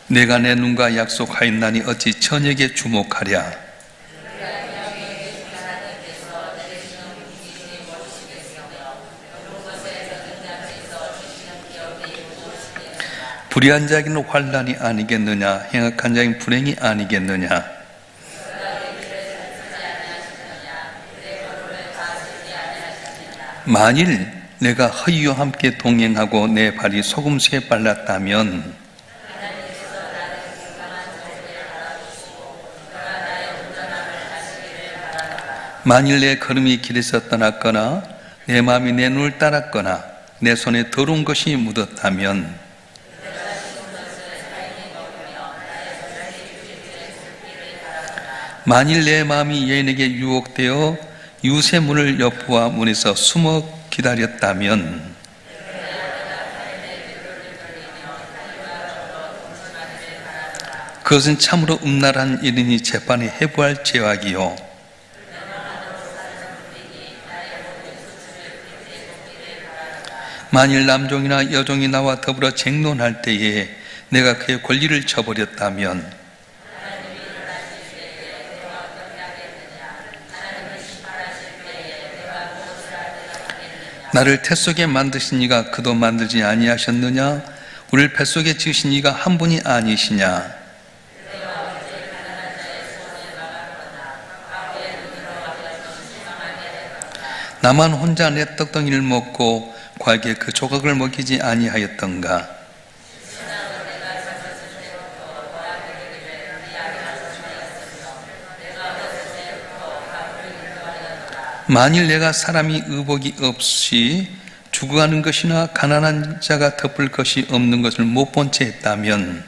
내가 내 눈과 약속하였나니 어찌 저녁에 주목하랴. 불의한 자에게는 환난이 아니겠느냐, 행악한 자에게는 불행이 아니겠느냐. 만일 내가 허위와 함께 동행하고 내 발이 소금수에 빨랐다면 만일 내 걸음이 길에서 떠났거나 내 마음이 내 눈을 따랐거나 내 손에 더러운 것이 묻었다면 만일 내 마음이 여인에게 유혹되어 이웃의 문을 여부와 문에서 숨어 기다렸다면 그것은 참으로 음란한 일이니 재판에 해부할 죄악이요 만일 남종이나 여종이 나와 더불어 쟁론할 때에 내가 그의 권리를 저버렸다면 나를 태 속에 만드신 이가 그도 만들지 아니하셨느냐? 우리를 뱃 속에 지으신 이가 한 분이 아니시냐? 나만 혼자 내 떡덩이를 먹고 과에게 그 조각을 먹이지 아니하였던가? 만일 내가 사람이 의복이 없이 죽어가는 것이나 가난한 자가 덮을 것이 없는 것을 못 본 채 했다면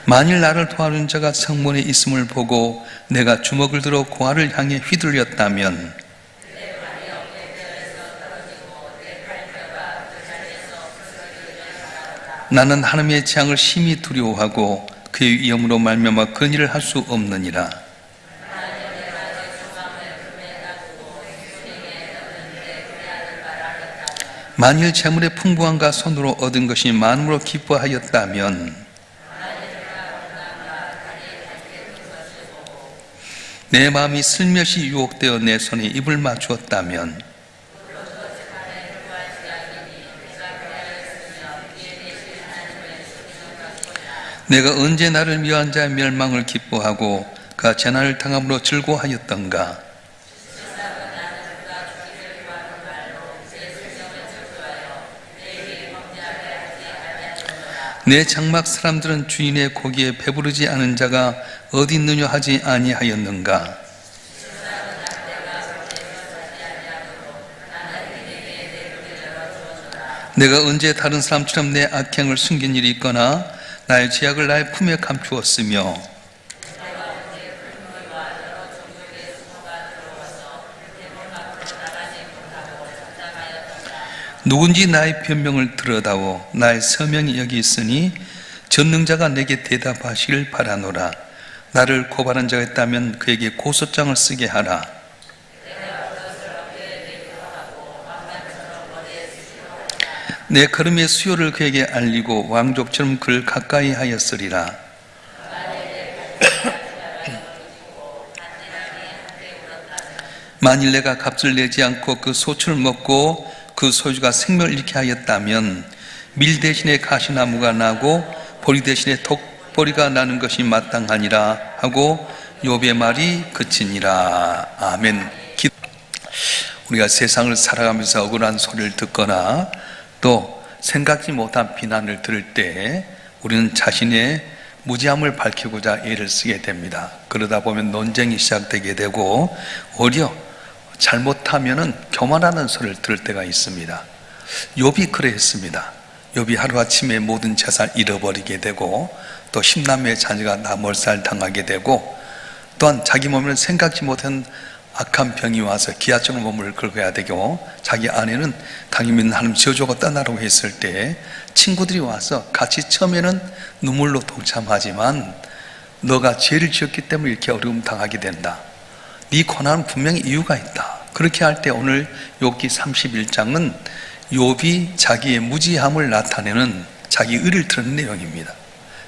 만일 나를 도와주는 자가 성문에 있음을 보고 내가 주먹을 들어 고아를 향해 휘둘렸다면 나는 하나님의 재앙을 심히 두려워하고 그의 위엄으로 말미암아 그런 일을 할 수 없느니라. 만일 재물의 풍부함과 손으로 얻은 것이 많음으로 기뻐하였다면 내 마음이 슬며시 유혹되어 내 손에 입을 맞추었다면 내가 언제 나를 미워한 자의 멸망을 기뻐하고 그가 재난을 당함으로 즐거워하였던가? 내 장막 사람들은 주인의 고기에 배부르지 않은 자가 어디 있느냐 하지 아니하였는가? 내가 언제 다른 사람처럼 내 악행을 숨긴 일이 있거나 나의 죄악을 나의 품에 감추었으며 누군지 나의 변명을 들여다오 나의 서명이 여기 있으니 전능자가 내게 대답하시길 바라노라. 나를 고발한 자가 있다면 그에게 고소장을 쓰게 하라. 내 걸음의 수요를 그에게 알리고 왕족처럼 그를 가까이 하였으리라. 만일 내가 값을 내지 않고 그 소출을 먹고 그 소유가 생명을 잃게 하였다면 밀 대신에 가시나무가 나고 보리 대신에 독보리가 나는 것이 마땅하니라 하고 욥의 말이 그치니라. 아멘. 우리가 세상을 살아가면서 억울한 소리를 듣거나 또 생각지 못한 비난을 들을 때 우리는 자신의 무지함을 밝히고자 애를 쓰게 됩니다. 그러다 보면 논쟁이 시작되게 되고 오히려 잘못하면은 교만하는 소리를 들을 때가 있습니다. 욥이 그랬습니다. 욥이 하루아침에 모든 재산을 잃어버리게 되고 또 10남매의 자녀가 나몰살당하게 되고 또한 자기 몸에는 생각지 못한 악한 병이 와서 기아증을 몸을 긁어야 되고 자기 아내는 강림 있는 하나님 지어주고 떠나라고 했을 때 친구들이 와서 같이 처음에는 눈물로 동참하지만 너가 죄를 지었기 때문에 이렇게 어려움 당하게 된다. 네 고난은 분명히 이유가 있다. 그렇게 할 때 오늘 욥기 31장은 욥이 자기의 무지함을 나타내는 자기 의를 드러낸 내용입니다.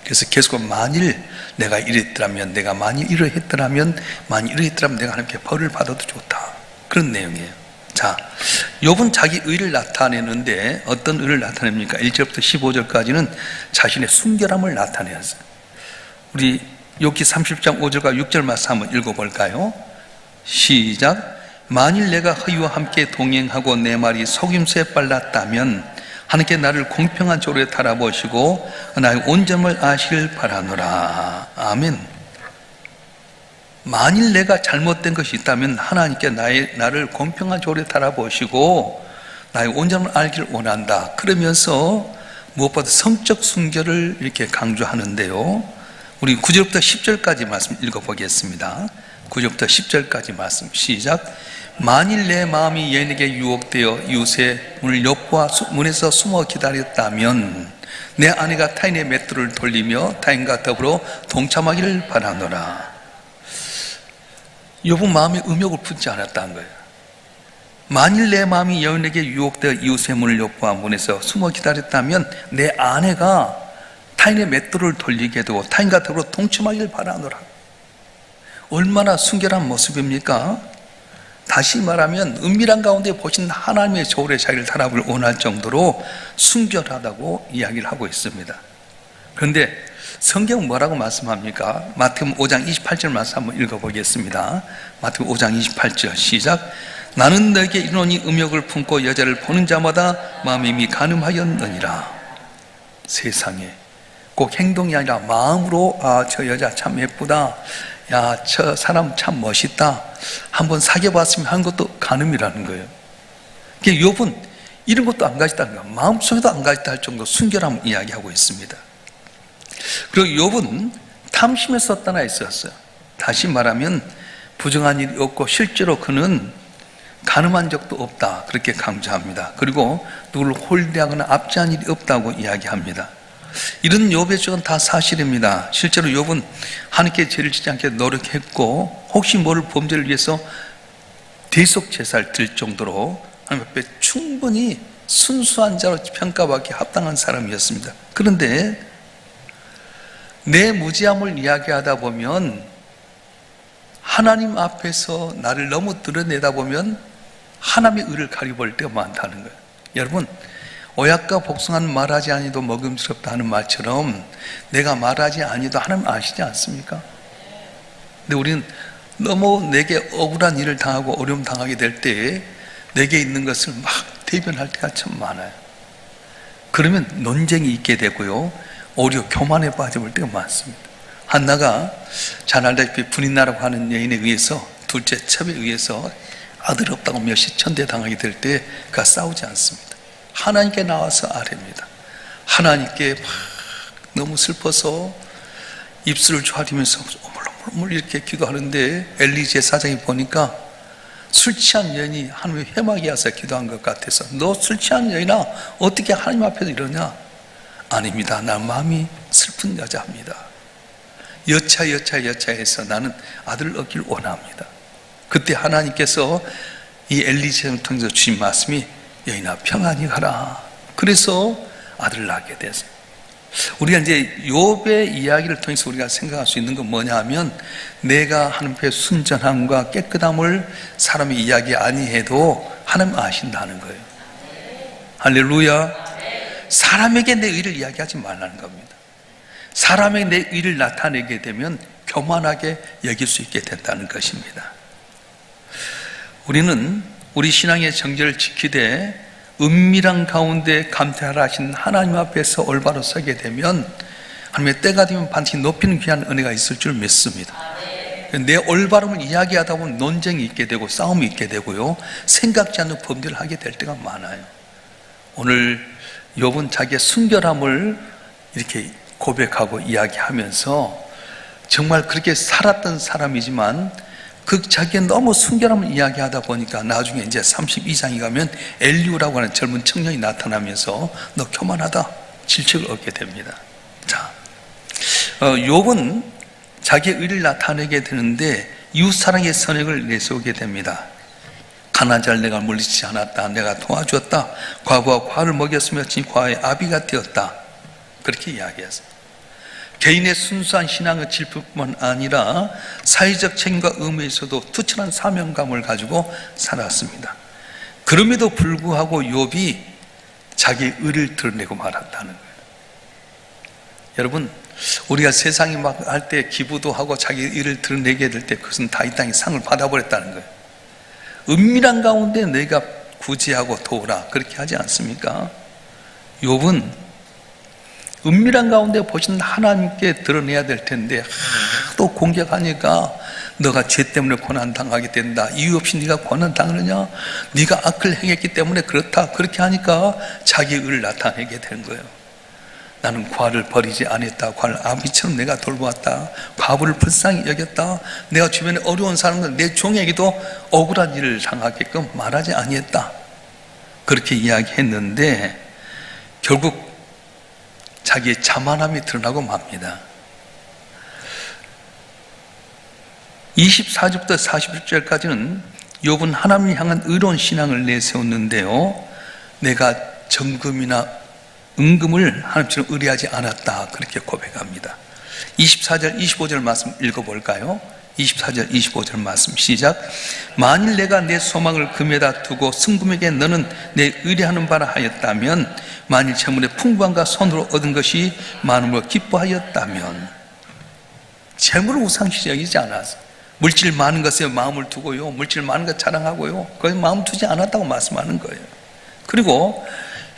그래서 계속 만일 내가 이랬더라면, 내가 만일 이러했더라면, 내가 하나님께 벌을 받아도 좋다, 그런 내용이에요. 자, 욥은 자기 의를 나타내는데 어떤 의를 나타냅니까? 1절부터 15절까지는 자신의 순결함을 나타내었어요. 우리 욥기 30장 5절과 6절 말씀 한번 읽어볼까요? 시작. 만일 내가 허위와 함께 동행하고 내 말이 속임수에 빨랐다면 하나님께 나를 공평한 조로에 달아보시고 나의 온전을 아시길 바라노라. 아멘. 만일 내가 잘못된 것이 있다면 하나님께 나를 공평한 조로에 달아보시고 나의 온전을 알기를 원한다. 그러면서 무엇보다 성적 순결을 이렇게 강조하는데요. 우리 9절부터 10절까지 말씀 읽어보겠습니다. 9절부터 10절까지 말씀 시작. 만일 내 마음이 여인에게 유혹되어 이웃의 문을 엿보아 문에서 숨어 기다렸다면 내 아내가 타인의 맷돌을 돌리며 타인과 더불어 동참하기를 바라노라. 욥은 마음에 음욕을 품지 않았다는 거예요. 만일 내 마음이 여인에게 유혹되어 이웃의 문을 엿보아 문에서 숨어 기다렸다면 내 아내가 타인의 맷돌을 돌리게 되고 타인과 더불어 동참하기를 바라노라. 얼마나 순결한 모습입니까? 다시 말하면 은밀한 가운데 보신 하나님의 저울의 자리를 달아볼 원할 정도로 순결하다고 이야기를 하고 있습니다. 그런데 성경은 뭐라고 말씀합니까? 마태복음 5장 28절 말씀 한번 읽어보겠습니다. 마태복음 5장 28절 시작. 나는 너에게 이르노니 음욕을 품고 여자를 보는 자마다 마음이 이미 간음하였느니라. 세상에 꼭 행동이 아니라 마음으로 저 여자 참 예쁘다, 야, 저 사람 참 멋있다, 한번 사귀어봤으면 하는 것도 간음이라는 거예요. 그러니까 욥은 이런 것도 안 가졌다는 거예요. 마음속에도 안 가졌다 할 정도 순결함을 이야기하고 있습니다. 그리고 욥은 탐심에 썼다나 있었어요. 다시 말하면 부정한 일이 없고 실제로 그는 간음한 적도 없다, 그렇게 강조합니다. 그리고 누구를 홀대하거나 압제한 일이 없다고 이야기합니다. 이런 욥의 적은 다 사실입니다. 실제로 욥은 하나님께 죄를 짓지 않게 노력했고 혹시 모를 범죄를 위해서 대속 제사를 드릴 정도로 하나님 앞에 충분히 순수한 자로 평가받기 합당한 사람이었습니다. 그런데 내 무지함을 이야기하다 보면 하나님 앞에서 나를 너무 드러내다 보면 하나님의 의를 가려볼 때가 많다는 거예요. 여러분, 오약과 복숭아는 말하지 아니도 먹음직스럽다 하는 말처럼 내가 말하지 아니도 하나님 아시지 않습니까? 근데 우리는 너무 내게 억울한 일을 당하고 어려움 당하게 될 때 내게 있는 것을 막 대변할 때가 참 많아요. 그러면 논쟁이 있게 되고요, 오히려 교만에 빠져볼 때가 많습니다. 한나가 잘 알다시피 분인나라고 하는 여인에 의해서, 둘째 첩에 의해서 아들 없다고 몇십 천대 당하게 될 때 그가 싸우지 않습니다. 하나님께 나와서 아뢰입니다. 하나님께 막 너무 슬퍼서 입술을 조아리면서 오물오물 이렇게 기도하는데 엘리 제사장이 보니까 술 취한 여인이 하나님의 회막에 와서 기도한 것 같아서 너 술 취한 여인아 어떻게 하나님 앞에서 이러냐? 아닙니다. 난 마음이 슬픈 여자입니다. 여차해서 나는 아들을 얻기를 원합니다. 그때 하나님께서 이 엘리 제사장을 통해서 주신 말씀이 여인아 평안히 가라. 그래서 아들을 낳게 됐어요. 우리가 이제 욥의 이야기를 통해서 우리가 생각할 수 있는 건 뭐냐 하면 내가 하나님 앞에 순전함과 깨끗함을 사람이 이야기 아니해도 하나님 아신다는 거예요. 할렐루야. 사람에게 내 의를 이야기하지 말라는 겁니다. 사람에게 내 의를 나타내게 되면 교만하게 여길 수 있게 된다는 것입니다. 우리는 우리 신앙의 정절을 지키되 은밀한 가운데 감퇴하라 하신 하나님 앞에서 올바로 서게 되면 하나님의 때가 되면 반드시 높이는 귀한 은혜가 있을 줄 믿습니다. 내 올바름을 이야기하다 보면 논쟁이 있게 되고 싸움이 있게 되고요, 생각지 않는 범죄를 하게 될 때가 많아요. 오늘 욥은 자기의 순결함을 이렇게 고백하고 이야기하면서 정말 그렇게 살았던 사람이지만 그 자기가 너무 순결함을 이야기하다 보니까 나중에 이제 32장에 가면 엘리후라고 하는 젊은 청년이 나타나면서 너 교만하다 질책을 얻게 됩니다. 자, 욥은 자기의 의를 나타내게 되는데 이웃사랑의 선행을 내세우게 됩니다. 하나잘 내가 물리치지 않았다. 내가 도와주었다. 과부와 과를 먹였으며 과의 아비가 되었다. 그렇게 이야기했어요. 개인의 순수한 신앙의 질뿐만 아니라 사회적 책임과 의무에서도 투철한 사명감을 가지고 살았습니다. 그럼에도 불구하고 욥이 자기의 의를 드러내고 말았다는 거예요. 여러분, 우리가 세상에 막 할 때 기부도 하고 자기 의를 드러내게 될 때 그것은 다 이 땅에 상을 받아버렸다는 거예요. 은밀한 가운데 내가 구제하고 도우라, 그렇게 하지 않습니까? 욥은 은밀한 가운데 보신 하나님께 드러내야 될 텐데 하도 공격하니까 너가 죄 때문에 고난당하게 된다, 이유 없이 네가 고난당하느냐, 네가 악을 행했기 때문에 그렇다, 그렇게 하니까 자기의 의를 나타내게 된 거예요. 나는 과를 버리지 않았다. 과를 아비처럼 내가 돌보았다. 과부를 불쌍히 여겼다. 내가 주변에 어려운 사람들, 내 종에게도 억울한 일을 당하게끔 말하지 아니했다. 그렇게 이야기했는데 결국 자기의 자만함이 드러나고 맙니다. 24절부터 41절까지는 욥은 하나님을 향한 의로운 신앙을 내세웠는데요, 내가 정금이나 은금을 하나님처럼 의뢰하지 않았다, 그렇게 고백합니다. 24절 25절 말씀 읽어볼까요? 24절 25절 말씀 시작. 만일 내가 내 소망을 금에다 두고 승금에게 너는 내 의뢰하는 바라 하였다면, 만일 재물의 풍부함과 손으로 얻은 것이 많음으로 기뻐하였다면. 재물을 우상시 여기지 않았어. 물질 많은 것에 마음을 두고요, 물질 많은 것 자랑하고요, 거기 마음 두지 않았다고 말씀하는 거예요. 그리고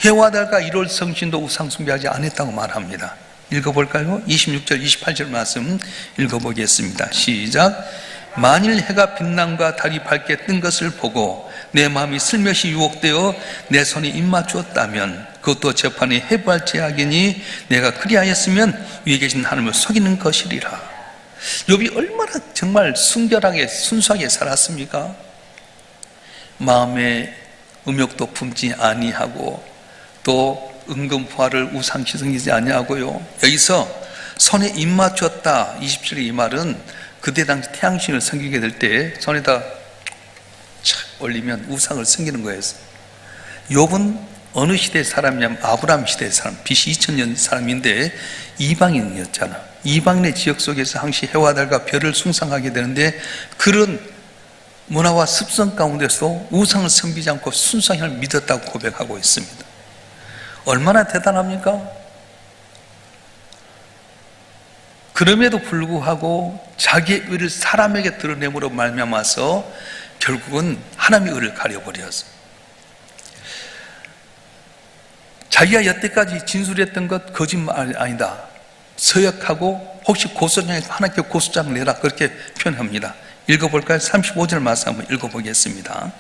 해와 달과 일월 성신도 우상 숭배하지 않았다고 말합니다. 읽어볼까요? 26절 28절 말씀 읽어보겠습니다. 시작. 만일 해가 빛남과 달이 밝게 뜬 것을 보고 내 마음이 슬며시 유혹되어 내 손에 입맞추었다면 그것도 재판에 해부할 죄악이니 내가 그리하였으면 위에 계신 하나님을 속이는 것이리라. 욥이 얼마나 정말 순결하게 순수하게 살았습니까? 마음에 음욕도 품지 아니하고 또 은금화를 우상시 섬기지 아니하고요, 여기서 손에 입맞췄다 27의 이 말은 그때 당시 태양신을 섬기게 될 때 손에다 착 올리면 우상을 섬기는 거였어요. 욥은 어느 시대의 사람이냐면 아브라함 시대의 사람, BC 2000년 사람인데 이방인이었잖아. 이방인의 지역 속에서 항시 해와 달과 별을 숭상하게 되는데 그런 문화와 습성 가운데서 우상을 섬기지 않고 순수한 하나님을 믿었다고 고백하고 있습니다. 얼마나 대단합니까? 그럼에도 불구하고 자기의 의를 사람에게 드러냄으로 말미암아서 결국은 하나님의 의를 가려버렸어요. 자기가 여태까지 진술했던 것 거짓말 아니다, 서역하고 혹시 고소장에 하나님께 고소장을 내라, 그렇게 표현합니다. 읽어볼까요? 35절 말씀 한번 읽어보겠습니다.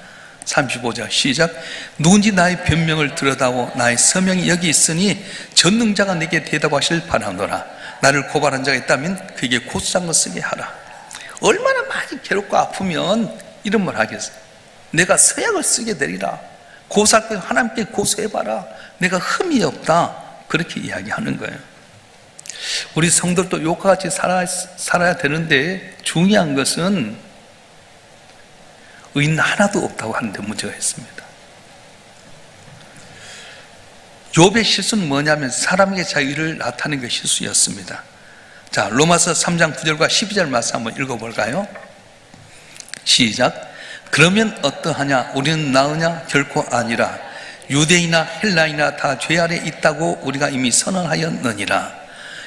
35절 시작. 누군지 나의 변명을 들여다보 나의 서명이 여기 있으니 전능자가 내게 대답하실 바라노라. 나를 고발한 자가 있다면 그에게 고소장을 쓰게 하라. 얼마나 많이 괴롭고 아프면 이런 말 하겠어요. 내가 서약을 쓰게 되리라. 고소할 때 하나님께 고소해봐라. 내가 흠이 없다, 그렇게 이야기하는 거예요. 우리 성도들도 욥과 같이 살아야 되는데 중요한 것은 의인 하나도 없다고 하는데 문제가 있습니다. 욥의 실수는 뭐냐면 사람에게 자기 의를 나타내는 게 실수였습니다. 자, 로마서 3장 9절과 12절 말씀 한번 읽어볼까요? 시작. 그러면 어떠하냐? 우리는 나으냐? 결코 아니라 유대인이나 헬라인이나 다 죄 아래 있다고 우리가 이미 선언하였느니라.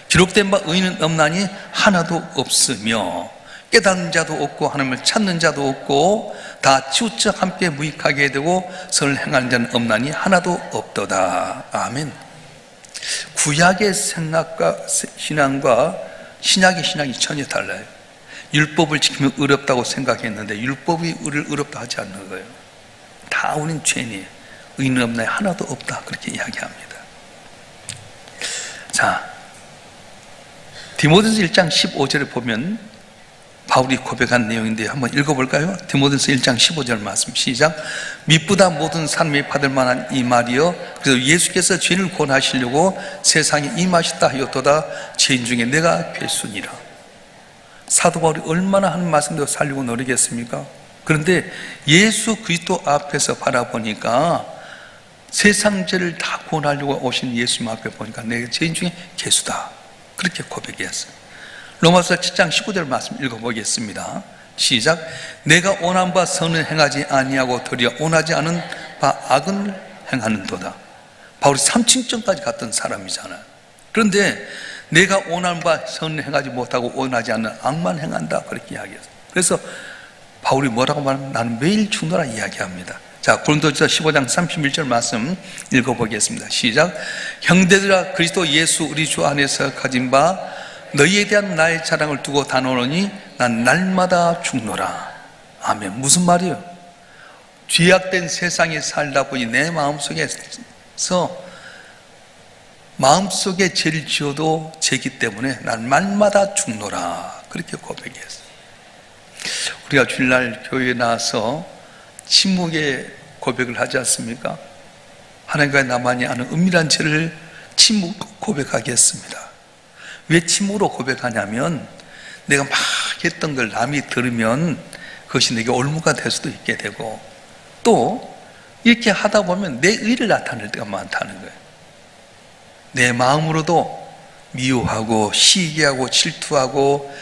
기록된 바 의인은 없나니 하나도 없으며 깨닫는 자도 없고 하나님을 찾는 자도 없고 다 치우쳐 함께 무익하게 되고 선을 행하는 자는 없나니 하나도 없도다. 아멘. 구약의 생각과 신앙과 신약의 신앙이 전혀 달라요. 율법을 지키면 의롭다고 생각했는데 율법이 우리를 의롭다 하지 않는 거예요. 다 우린 죄인이에요. 의인은 없나니 하나도 없다, 그렇게 이야기합니다. 자, 디모데서 1장 15절에 보면 바울이 고백한 내용인데 한번 읽어볼까요? 디모데서 1장 15절 말씀 시작. 미쁘다 모든 사람이 받을 만한 이 말이여, 그래서 예수께서 죄인을 구원하시려고 세상에 임하셨다 하였도다. 죄인 중에 내가 괴순이라. 사도 바울이 얼마나 하는 말씀대로 살려고 노력했습니까? 그런데 예수 그리스도 앞에서 바라보니까 세상 죄를 다 구원하려고 오신 예수님 앞에 보니까 내가 죄인 중에 괴수다, 그렇게 고백했어요. 로마서 7장 19절 말씀 읽어보겠습니다. 시작. 내가 원한 바 선을 행하지 아니하고 도리어 원하지 않은 바 악은 행하는도다. 바울이 3층전까지 갔던 사람이잖아요. 그런데 내가 원하는 바 선을 행하지 못하고 원하지 않는 악만 행한다, 그렇게 이야기했어요. 그래서 바울이 뭐라고 말하면 나는 매일 죽노라 이야기합니다. 자, 고린도전서 15장 31절 말씀 읽어보겠습니다. 시작. 형제들아, 그리스도 예수 우리 주 안에서 가진 바 너희에 대한 나의 자랑을 두고 단언하노니 난 날마다 죽노라. 아멘. 무슨 말이에요? 죄악된 세상에 살다 보니 내 마음속에 죄를 지어도 죄기 때문에 난 날마다 죽노라, 그렇게 고백했어요. 우리가 주일날 교회에 나와서 침묵의 고백을 하지 않습니까? 하나님과 나만이 아는 은밀한 죄를 침묵 고백하겠습니다. 왜 침묵으로 고백하냐면 내가 막 했던 걸 남이 들으면 그것이 내게 올무가 될 수도 있게 되고, 또 이렇게 하다 보면 내 의를 나타낼 때가 많다는 거예요. 내 마음으로도 미워하고 시기하고 질투하고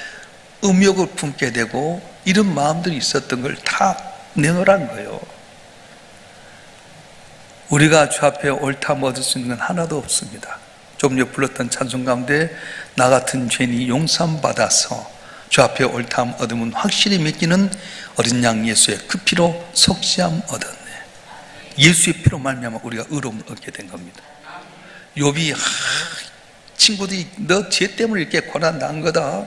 음욕을 품게 되고 이런 마음들이 있었던 걸 다 내놓으라는 거예요. 우리가 주 앞에 옳다 얻을 수 있는 건 하나도 없습니다. 좀 전에 불렀던 찬송 가운데 나 같은 죄인이 용서받아서 주 앞에 옳다함 얻으면 확실히 믿기는 어린 양 예수의 그 피로 속죄함 얻었네. 예수의 피로 말미암아 우리가 의로움을 얻게 된 겁니다. 욥이 친구들이 너 죄 때문에 이렇게 고난 당한 거다,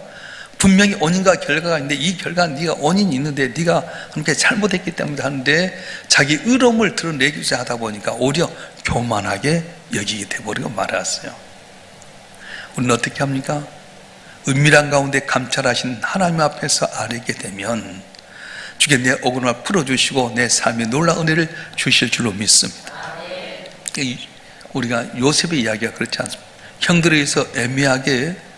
분명히 원인과 결과가 있는데 이 결과는 네가 원인이 있는데 네가 함께 잘못했기 때문에 하는데 자기 의로움을 드러내기 하다 보니까 오히려 교만하게 여기게 돼버리고 말았어요. 우리는 어떻게 합니까? 은밀한 가운데 감찰하신 하나님 앞에서 아뢰게 되면 주께 내 억울함을 풀어주시고 내 삶에 놀라운 은혜를 주실 줄로 믿습니다. 우리가 요셉의 이야기가 그렇지 않습니까? 형들에 의해서 애매하게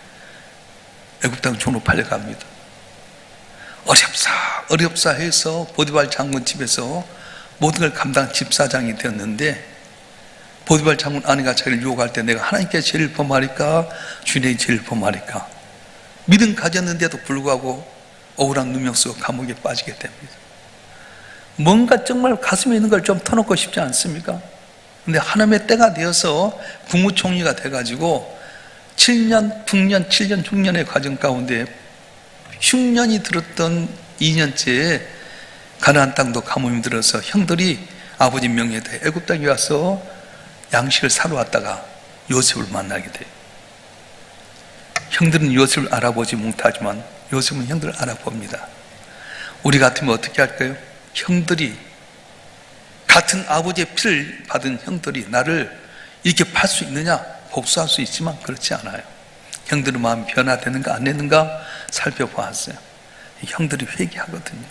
애굽 땅 종으로 팔려갑니다. 어렵사 해서 보디발 장군 집에서 모든 걸 감당 집사장이 되었는데, 보디발 장군 아내가 자기를 유혹할 때 내가 하나님께 죄를 범하리까 주님의 죄를 범하리까 믿음 가졌는데도 불구하고 억울한 누명 쓰고 감옥에 빠지게 됩니다. 뭔가 정말 가슴에 있는 걸 좀 터놓고 싶지 않습니까? 근데 하나님의 때가 되어서 국무총리가 돼가지고 7년, 9년, 7년, 6년의 과정 가운데 흉년이 들었던 2년째에 가나안 땅도 가뭄이 들어서 형들이 아버지 명령에 대해 애굽 땅에 와서 양식을 사러 왔다가 요셉을 만나게 돼요. 형들은 요셉을 알아보지 못하지만 요셉은 형들을 알아봅니다. 우리 같으면 어떻게 할까요? 형들이, 같은 아버지의 피를 받은 형들이 나를 이렇게 팔 수 있느냐? 복수할 수 있지만 그렇지 않아요. 형들의 마음이 변화되는가 안 되는가 살펴보았어요. 형들이 회개하거든요.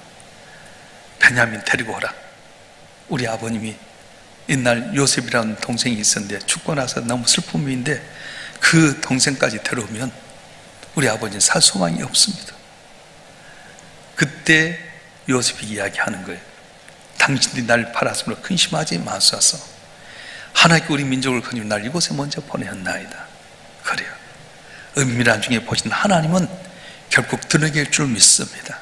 베냐민 데리고 오라. 우리 아버님이 옛날 요셉이라는 동생이 있었는데 죽고 나서 너무 슬픔인데 그 동생까지 데려오면 우리 아버지는 살 소망이 없습니다. 그때 요셉이 이야기하는 거예요. 당신들이 나를 팔았으므로 근심하지 마소서. 하나님께 우리 민족을 건지고 날 이곳에 먼저 보내었나이다. 그래요. 은밀한 중에 보신 하나님은 결국 드러낼 줄 믿습니다.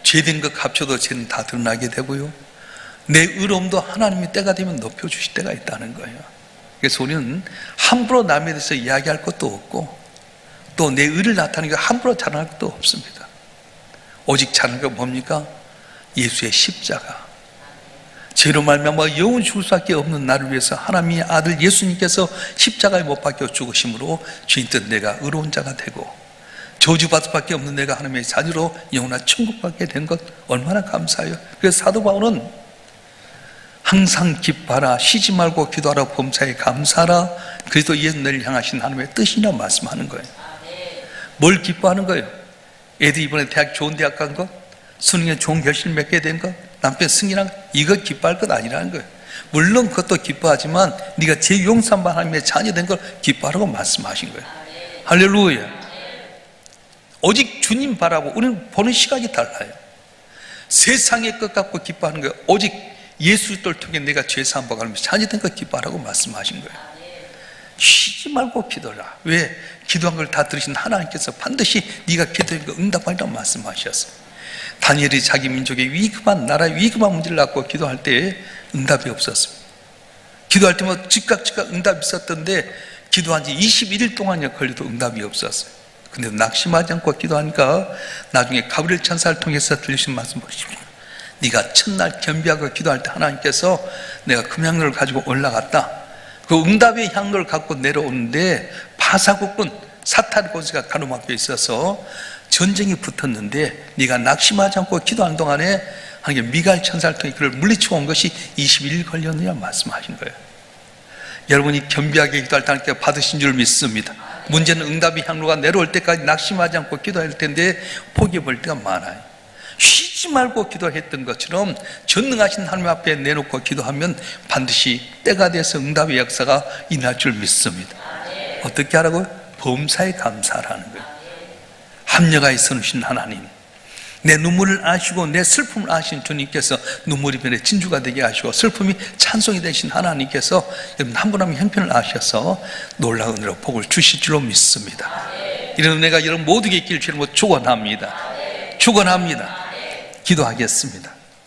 죄된 것 합쳐도 죄는 다 드러나게 되고요, 내 의로움도 하나님이 때가 되면 높여주실 때가 있다는 거예요. 그래서 우리는 함부로 남에 대해서 이야기할 것도 없고 또 내 의를 나타내기 함부로 자랑할 것도 없습니다. 오직 자랑할 건 뭡니까? 예수의 십자가. 죄로 말미암아 영원 죽을 수밖에 없는 나를 위해서 하나님의 아들 예수님께서 십자가에 못 박혀 죽으심으로 죄인된 내가 의로운 자가 되고 저주받을 수밖에 없는 내가 하나님의 자녀로 영원한 천국 받게 된 것 얼마나 감사해요. 그래서 사도 바울은 항상 기뻐하라, 쉬지 말고 기도하라, 범사에 감사하라, 그리스도 예수를 향하신 하나님의 뜻이라 말씀하는 거예요. 뭘 기뻐하는 거예요? 애들 이번에 대학 좋은 대학 간 것, 수능에 좋은 결실을 맺게 된 것, 남편 승인한 이거 기뻐할 것 아니라는 거예요. 물론 그것도 기뻐하지만 네가 제 용서받은 하나님의 자녀 된 걸 기뻐하라고 말씀하신 거예요. 할렐루야. 오직 주님 바라고 우리는 보는 시각이 달라요. 세상의 것 갖고 기뻐하는 거예요. 오직 예수 그리스도를 통해 내가 죄 사함 받으면 자녀된 것 기뻐하라고 말씀하신 거예요. 쉬지 말고 기도하라. 왜? 기도한 걸 다 들으신 하나님께서 반드시 네가 기도한 거 응답하리라고 말씀하셨어요. 다니엘이 자기 민족의 위급한 나라의 위급한 문제를 갖고 기도할 때 응답이 없었습니다. 기도할 때마다 즉각 응답이 있었던데 기도한 지 21일 동안이나 걸려도 응답이 없었어요. 근데 낙심하지 않고 기도하니까 나중에 가브리엘 천사를 통해서 들리신 말씀 보십시오. 네가 첫날 겸비하고 기도할 때 하나님께서 내가 금향로를 가지고 올라갔다. 그 응답의 향로를 갖고 내려오는데 바사국군 사탄 권세가 가로막혀 있어서 전쟁이 붙었는데 네가 낙심하지 않고 기도하는 동안에 하나님 미가엘 천사를 통해 그를 물리치고 온 것이 21일 걸렸느냐 말씀하신 거예요. 여러분이 겸비하게 기도할 때 하나님께 받으신 줄 믿습니다. 문제는 응답의 향로가 내려올 때까지 낙심하지 않고 기도할 텐데 포기해버릴 때가 많아요. 쉬지 말고 기도했던 것처럼 전능하신 하나님 앞에 내놓고 기도하면 반드시 때가 돼서 응답의 역사가 일어날 줄 믿습니다. 어떻게 하라고요? 범사에 감사하라는 거예요. 합력하여 서누신 하나님, 내 눈물을 아시고 내 슬픔을 아신 주님께서 눈물이 변해 진주가 되게 하시고 슬픔이 찬송이 되신 하나님께서 여러분 한 분 한 분 형편을 아셔서 놀라운 은혜로 복을 주실 줄로 믿습니다. 이런 은혜가 여러분 모두에게 있기를 주님으로 축원합니다. 축원합니다. 기도하겠습니다.